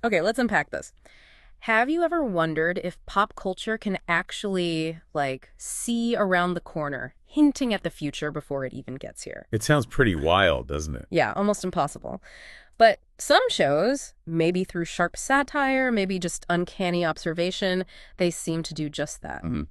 Okay, let's unpack this. Have you ever wondered if pop culture can actually, see around the corner, hinting at the future before it even gets here? It sounds pretty wild, doesn't it? Yeah, almost impossible. But some shows, maybe through sharp satire, maybe just uncanny observation, they seem to do just that. Hmm.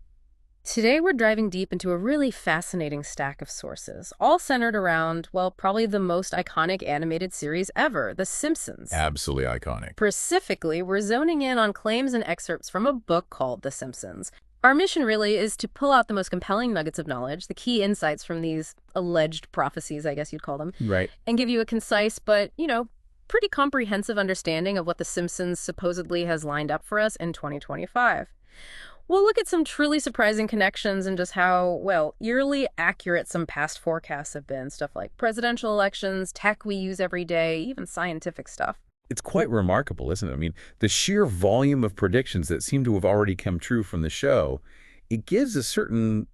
Today, we're driving deep into a really fascinating stack of sources, all centered around, well, probably the most iconic animated series ever, The Simpsons. Absolutely iconic. Specifically, we're zoning in on claims and excerpts from a book called The Simpsons. Our mission really is to pull out the most compelling nuggets of knowledge, the key insights from these alleged prophecies, I guess you'd call them, Right. and give you a concise but, pretty comprehensive understanding of what The Simpsons supposedly has lined up for us in 2025. We'll look at some truly surprising connections and just how, well, eerily accurate some past forecasts have been. Stuff like presidential elections, tech we use every day, even scientific stuff. It's quite remarkable, isn't it? I mean, the sheer volume of predictions that seem to have already come true from the show, it gives a certain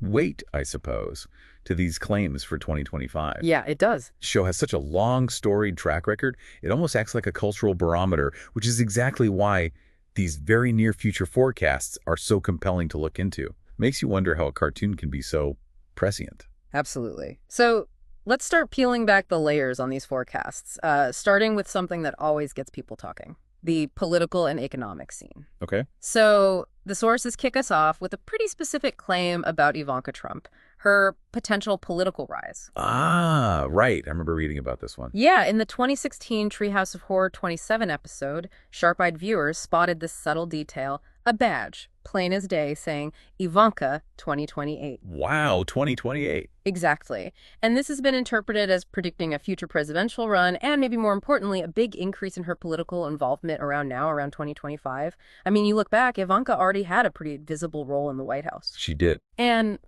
weight, I suppose, to these claims for 2025. Yeah, it does. The show has such a long, storied track record, it almost acts like a cultural barometer, which is exactly why these very near future forecasts are so compelling to look into. Makes you wonder how a cartoon can be so prescient. Absolutely. So let's start peeling back the layers on these forecasts, starting with something that always gets people talking, the political and economic scene. Okay. So the sources kick us off with a pretty specific claim about Ivanka Trump, her potential political rise. Ah, right. I remember reading about this one. Yeah, in the 2016 Treehouse of Horror 27 episode, sharp-eyed viewers spotted this subtle detail, a badge, plain as day, saying Ivanka 2028. Wow, 2028. Exactly. And this has been interpreted as predicting a future presidential run and maybe more importantly, a big increase in her political involvement around 2025. I mean, you look back, Ivanka already had a pretty visible role in the White House. She did. And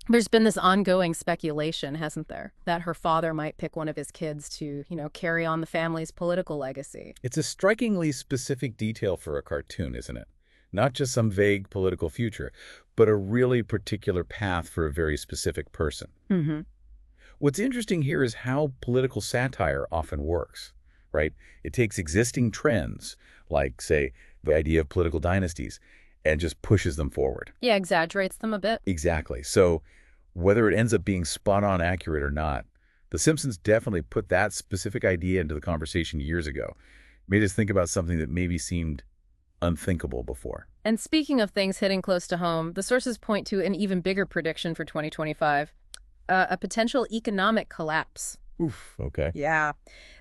there's been this ongoing speculation, hasn't there, that her father might pick one of his kids to, carry on the family's political legacy. It's a strikingly specific detail for a cartoon, isn't it? Not just some vague political future, but a really particular path for a very specific person. Mm-hmm. What's interesting here is how political satire often works, right? It takes existing trends, like, say, the idea of political dynasties, and just pushes them forward. Yeah, exaggerates them a bit. Exactly. So whether it ends up being spot-on accurate or not, The Simpsons definitely put that specific idea into the conversation years ago. Made us think about something that maybe seemed unthinkable before. And speaking of things hitting close to home, the sources point to an even bigger prediction for 2025, a potential economic collapse. Oof, okay. Yeah.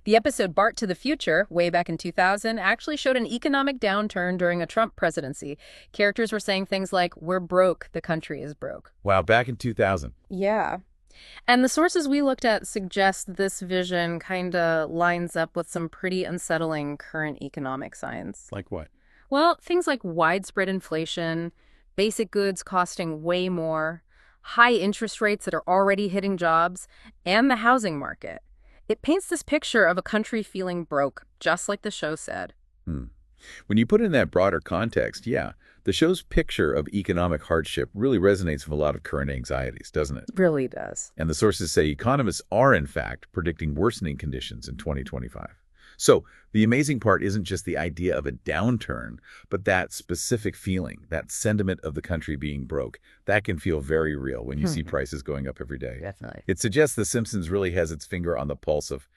The episode Bart to the Future, way back in 2000, actually showed an economic downturn during a Trump presidency. Characters were saying things like, "We're broke, the country is broke." Wow, back in 2000. Yeah. And the sources we looked at suggest this vision kind of lines up with some pretty unsettling current economic science. Like what? Well, things like widespread inflation, basic goods costing way more, high interest rates that are already hitting jobs, and the housing market. It paints this picture of a country feeling broke, just like the show said. Hmm. When you put it in that broader context, yeah, the show's picture of economic hardship really resonates with a lot of current anxieties, doesn't it? Really does. And the sources say economists are, in fact, predicting worsening conditions in 2025. So the amazing part isn't just the idea of a downturn, but that specific feeling, that sentiment of the country being broke. That can feel very real when you see prices going up every day. Definitely. It suggests The Simpsons really has its finger on the pulse of,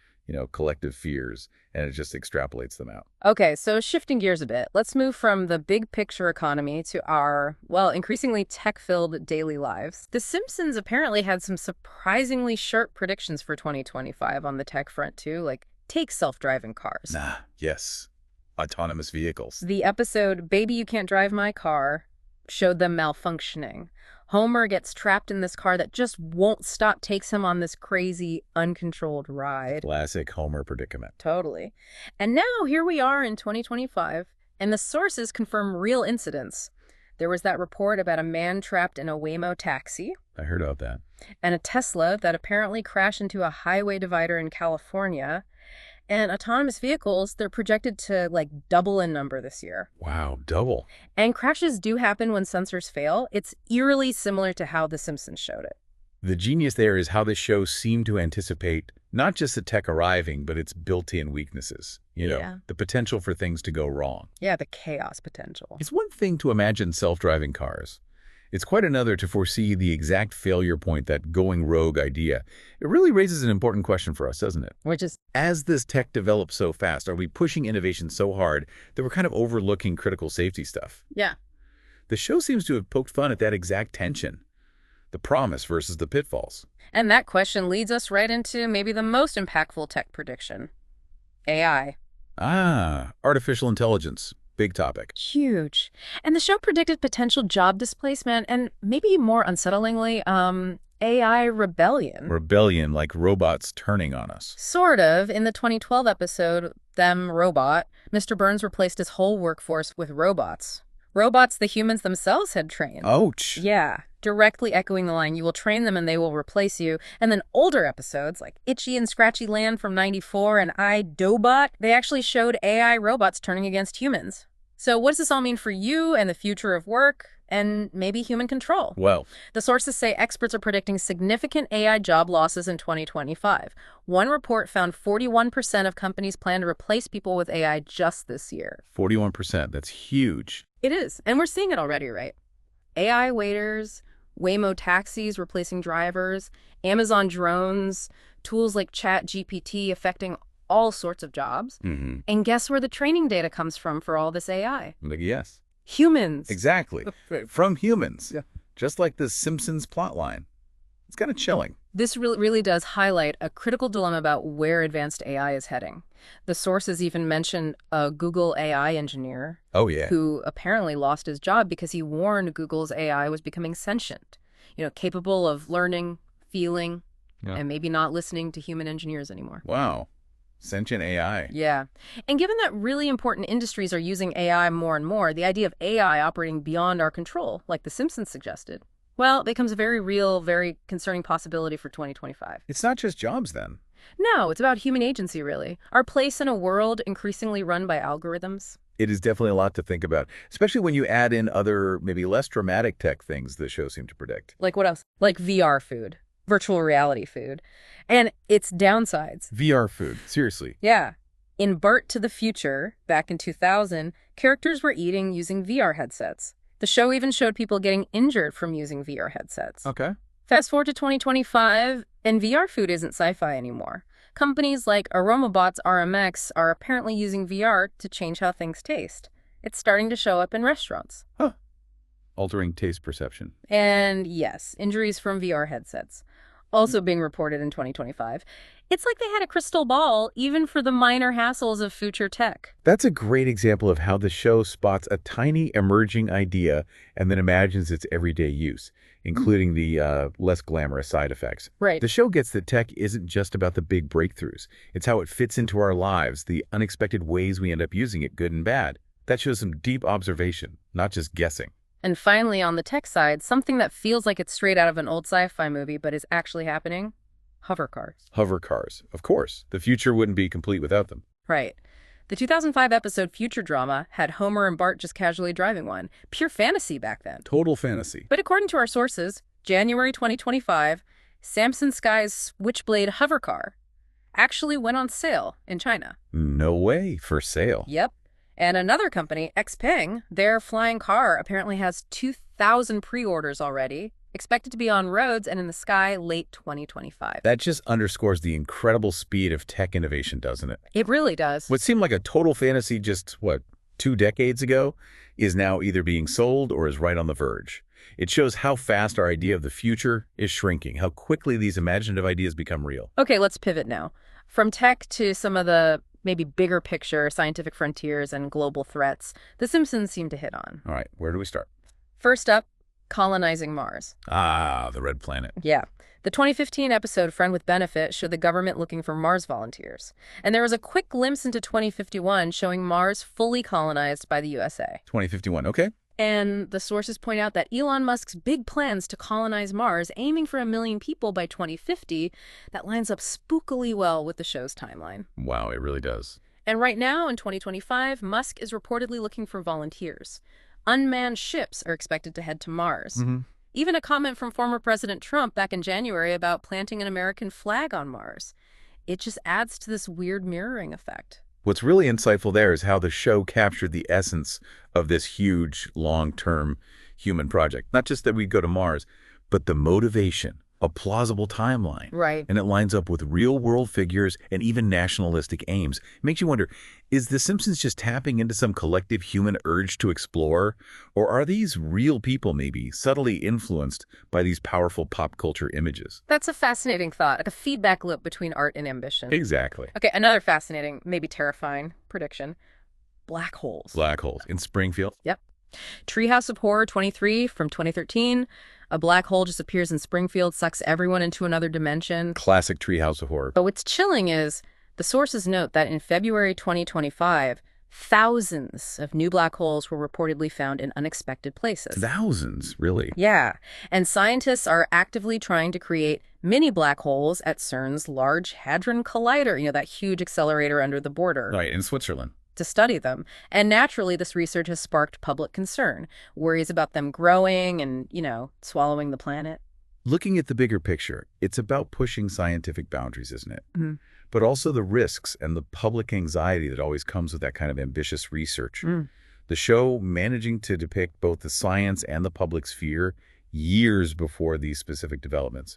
collective fears, and it just extrapolates them out. Okay, so shifting gears a bit, let's move from the big picture economy to our, well, increasingly tech-filled daily lives. The Simpsons apparently had some surprisingly sharp predictions for 2025 on the tech front, too, like take self-driving cars. Yes. Autonomous vehicles. The episode Baby You Can't Drive My Car showed them malfunctioning. Homer gets trapped in this car that just won't stop, takes him on this crazy, uncontrolled ride. Classic Homer predicament. Totally. And now here we are in 2025, and the sources confirm real incidents. There was that report about a man trapped in a Waymo taxi. I heard about that. And a Tesla that apparently crashed into a highway divider in California. And autonomous vehicles, they're projected to double in number this year. Wow, double. And crashes do happen when sensors fail. It's eerily similar to how The Simpsons showed it. The genius there is how this show seemed to anticipate Not just the tech arriving, but its built-in weaknesses. Yeah. The potential for things to go wrong. Yeah, the chaos potential. It's one thing to imagine self-driving cars. It's quite another to foresee the exact failure point, that going rogue idea. It really raises an important question for us, doesn't it? Which is, As this tech develops so fast, are we pushing innovation so hard that we're kind of overlooking critical safety stuff? yeah. The show seems to have poked fun at that exact tension. The promise versus the pitfalls. And that question leads us right into maybe the most impactful tech prediction. AI. Artificial intelligence. Big topic. Huge. And the show predicted potential job displacement and maybe more unsettlingly, AI rebellion. Rebellion, like robots turning on us. Sort of. In the 2012 episode, Them Robot, Mr. Burns replaced his whole workforce with robots. Robots the humans themselves had trained. Ouch. Yeah, directly echoing the line, you will train them and they will replace you. And then older episodes, like Itchy and Scratchy Land from '94 and I, Dobot, they actually showed AI robots turning against humans. So what does this all mean for you and the future of work and maybe human control? Well, The sources say experts are predicting significant AI job losses in 2025. One report found 41% of companies plan to replace people with AI just this year. 41%. That's huge. It is, and we're seeing it already, right? AI waiters, Waymo taxis replacing drivers, Amazon drones, tools like ChatGPT affecting all sorts of jobs. Mm-hmm. And guess where the training data comes from for all this AI? Yes. Humans. Exactly. From humans. Yeah. Just like the Simpsons plotline. It's kind of chilling. This really does highlight a critical dilemma about where advanced AI is heading. The sources even mention a Google AI engineer Oh, yeah. who apparently lost his job because he warned Google's AI was becoming sentient, capable of learning, feeling, Yeah. and maybe not listening to human engineers anymore. Wow. Sentient AI. Yeah. And given that really important industries are using AI more and more, the idea of AI operating beyond our control, like The Simpsons suggested, well, it becomes a very real, very concerning possibility for 2025. It's not just jobs, then. No, it's about human agency, really. Our place in a world increasingly run by algorithms. It is definitely a lot to think about, especially when you add in other, maybe less dramatic tech things the show seemed to predict. Like what else? Like VR food, virtual reality food, and its downsides. VR food. Seriously. Yeah. In Bart to the Future, back in 2000, characters were eating using VR headsets. The show even showed people getting injured from using VR headsets. Okay. Fast forward to 2025, and VR food isn't sci-fi anymore. Companies like Aromabots RMX are apparently using VR to change how things taste. It's starting to show up in restaurants. Huh. Altering taste perception. And yes, injuries from VR headsets. Also being reported in 2025. It's like they had a crystal ball, even for the minor hassles of future tech. That's a great example of how the show spots a tiny emerging idea and then imagines its everyday use, including the less glamorous side effects. Right. The show gets that tech isn't just about the big breakthroughs. It's how it fits into our lives, the unexpected ways we end up using it, good and bad. That shows some deep observation, not just guessing. And finally, on the tech side, something that feels like it's straight out of an old sci-fi movie but is actually happening: hover cars. Hover cars. Of course. The future wouldn't be complete without them. Right. The 2005 episode Future Drama had Homer and Bart just casually driving one. Pure fantasy back then. Total fantasy. But according to our sources, January 2025, Samsung Sky's Switchblade hover car actually went on sale in China. No way. For sale. Yep. And another company, Xpeng, their flying car apparently has 2,000 pre-orders already, expected to be on roads and in the sky late 2025. That just underscores the incredible speed of tech innovation, doesn't it? It really does. What seemed like a total fantasy just, 2 decades ago, is now either being sold or is right on the verge. It shows how fast our idea of the future is shrinking, how quickly these imaginative ideas become real. Okay, let's pivot now. From tech to some of the maybe bigger picture scientific frontiers and global threats The Simpsons seem to hit on. All right, where do we start? First up, colonizing Mars. The red planet. Yeah. The 2015 episode Friend with Benefit showed the government looking for Mars volunteers. And there was a quick glimpse into 2051 showing Mars fully colonized by the USA. 2051, okay. And the sources point out that Elon Musk's big plans to colonize Mars, aiming for 1 million people by 2050, that lines up spookily well with the show's timeline. Wow, it really does. And right now, in 2025, Musk is reportedly looking for volunteers. Unmanned ships are expected to head to Mars. Mm-hmm. Even a comment from former President Trump back in January about planting an American flag on Mars. it just adds to this weird mirroring effect. What's really insightful there is how the show captured the essence of this huge, long-term human project. Not just that we'd go to Mars, but the motivation, a plausible timeline. Right. And it lines up with real-world figures and even nationalistic aims. It makes you wonder, is The Simpsons just tapping into some collective human urge to explore? Or are these real people, maybe, subtly influenced by these powerful pop culture images? That's a fascinating thought, like a feedback loop between art and ambition. Exactly. Okay, another fascinating, maybe terrifying prediction. Black holes. Black holes in Springfield? Yep. Treehouse of Horror 23 from 2013. A black hole just appears in Springfield, sucks everyone into another dimension. Classic Treehouse of Horror. But what's chilling is the sources note that in February 2025, thousands of new black holes were reportedly found in unexpected places. Thousands, really? Yeah, and scientists are actively trying to create mini black holes at CERN's Large Hadron Collider, that huge accelerator under the border. Right, in Switzerland. To study them. And naturally, this research has sparked public concern, worries about them growing and, swallowing the planet. Looking at the bigger picture, it's about pushing scientific boundaries, isn't it? Mm-hmm. But also the risks and the public anxiety that always comes with that kind of ambitious research. The show managing to depict both the science and the public's fear years before these specific developments.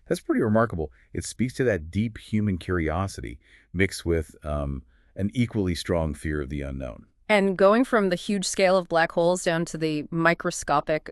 That's pretty remarkable. It speaks to that deep human curiosity mixed with an equally strong fear of the unknown. And going from the huge scale of black holes down to the microscopic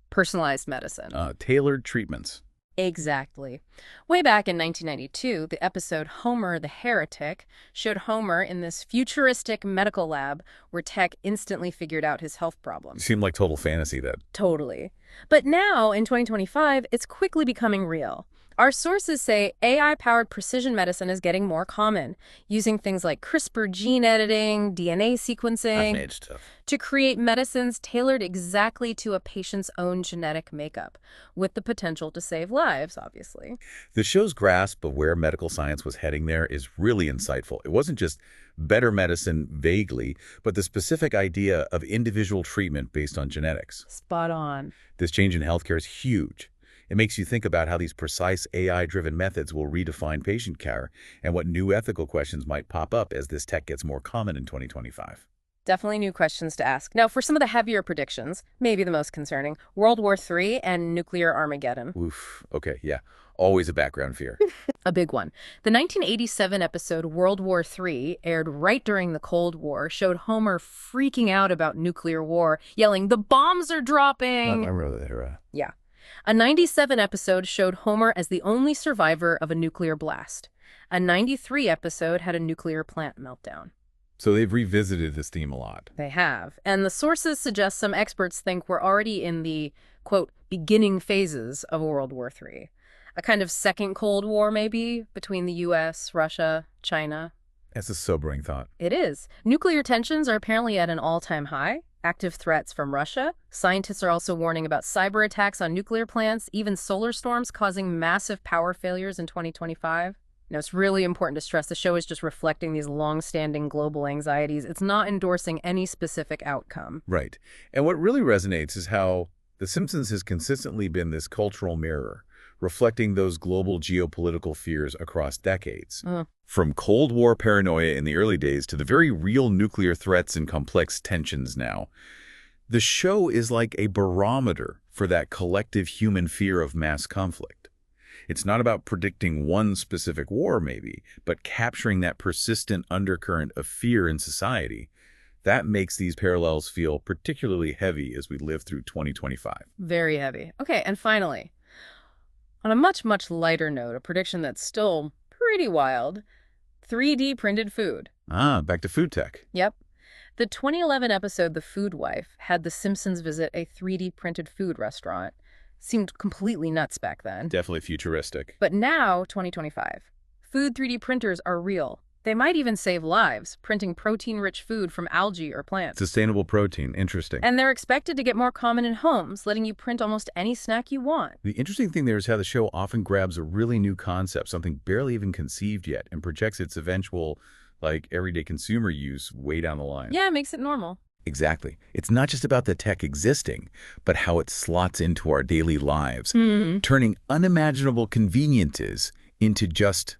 personalized medicine. Tailored treatments. Exactly. Way back in 1992, the episode Homer the Heretic showed Homer in this futuristic medical lab where tech instantly figured out his health problems. Seemed like total fantasy, that. Totally. But now, in 2025, it's quickly becoming real. Our sources say AI-powered precision medicine is getting more common, using things like CRISPR gene editing, DNA sequencing, to create medicines tailored exactly to a patient's own genetic makeup, with the potential to save lives, obviously. The show's grasp of where medical science was heading there is really insightful. It wasn't just better medicine vaguely, but the specific idea of individual treatment based on genetics. Spot on. This change in healthcare is huge. It makes you think about how these precise AI-driven methods will redefine patient care and what new ethical questions might pop up as this tech gets more common in 2025. Definitely new questions to ask. Now, for some of the heavier predictions, maybe the most concerning, World War III and nuclear Armageddon. Oof. Okay, yeah. Always a background fear. A big one. The 1987 episode World War III, aired right during the Cold War, showed Homer freaking out about nuclear war, yelling, "The bombs are dropping!" I remember that era. Yeah. A 97 episode showed Homer as the only survivor of a nuclear blast. A 93 episode had a nuclear plant meltdown. So they've revisited this theme a lot. They have. And the sources suggest some experts think we're already in the, quote, beginning phases of World War III. A kind of second Cold War, maybe, between the U.S., Russia, China. That's a sobering thought. It is. Nuclear tensions are apparently at an all-time high. Active threats from Russia. Scientists are also warning about cyber attacks on nuclear plants, even solar storms causing massive power failures in 2025. It's really important to stress the show is just reflecting these long-standing global anxieties. It's not endorsing any specific outcome. Right. And what really resonates is how The Simpsons has consistently been this cultural mirror, reflecting those global geopolitical fears across decades. From Cold War paranoia in the early days to the very real nuclear threats and complex tensions now. The show is like a barometer for that collective human fear of mass conflict. It's not about predicting one specific war, maybe, but capturing that persistent undercurrent of fear in society. That makes these parallels feel particularly heavy as we live through 2025. Very heavy. Okay, and finally, on a much, much lighter note, a prediction that's still pretty wild, 3D printed food. Back to food tech. Yep. The 2011 episode The Food Wife had the Simpsons visit a 3D printed food restaurant. Seemed completely nuts back then. Definitely futuristic. But now, 2025, food 3D printers are real. They might even save lives, printing protein-rich food from algae or plants. Sustainable protein. Interesting. And they're expected to get more common in homes, letting you print almost any snack you want. The interesting thing there is how the show often grabs a really new concept, something barely even conceived yet, and projects its eventual, everyday consumer use way down the line. Yeah, it makes it normal. Exactly. It's not just about the tech existing, but how it slots into our daily lives, turning unimaginable conveniences into just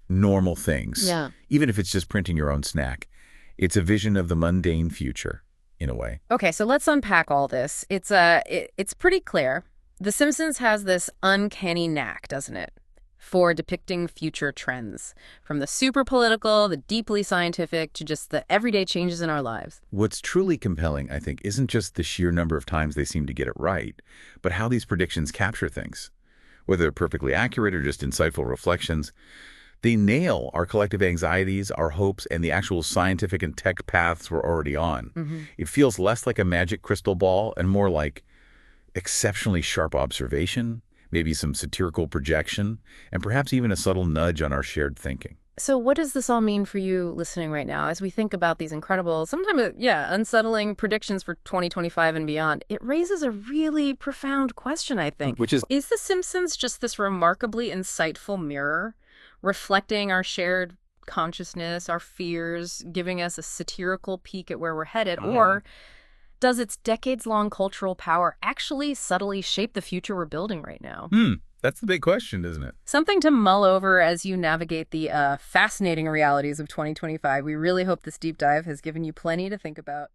normal things, Yeah. even if it's just printing your own snack. It's a vision of the mundane future, in a way. Okay, so let's unpack all this. It's pretty clear. The Simpsons has this uncanny knack, doesn't it, for depicting future trends, from the super political, the deeply scientific, to just the everyday changes in our lives. What's truly compelling, I think, isn't just the sheer number of times they seem to get it right, but how these predictions capture things. Whether they're perfectly accurate or just insightful reflections, they nail our collective anxieties, our hopes, and the actual scientific and tech paths we're already on. It feels less like a magic crystal ball and more like exceptionally sharp observation, maybe some satirical projection, and perhaps even a subtle nudge on our shared thinking. So what does this all mean for you listening right now as we think about these incredible, sometimes, unsettling predictions for 2025 and beyond? It raises a really profound question, I think. Which is, Is The Simpsons just this remarkably insightful mirror reflecting our shared consciousness, our fears, giving us a satirical peek at where we're headed? Or does its decades-long cultural power actually subtly shape the future we're building right now? that's the big question, isn't it? Something to mull over as you navigate the fascinating realities of 2025. We really hope this deep dive has given you plenty to think about.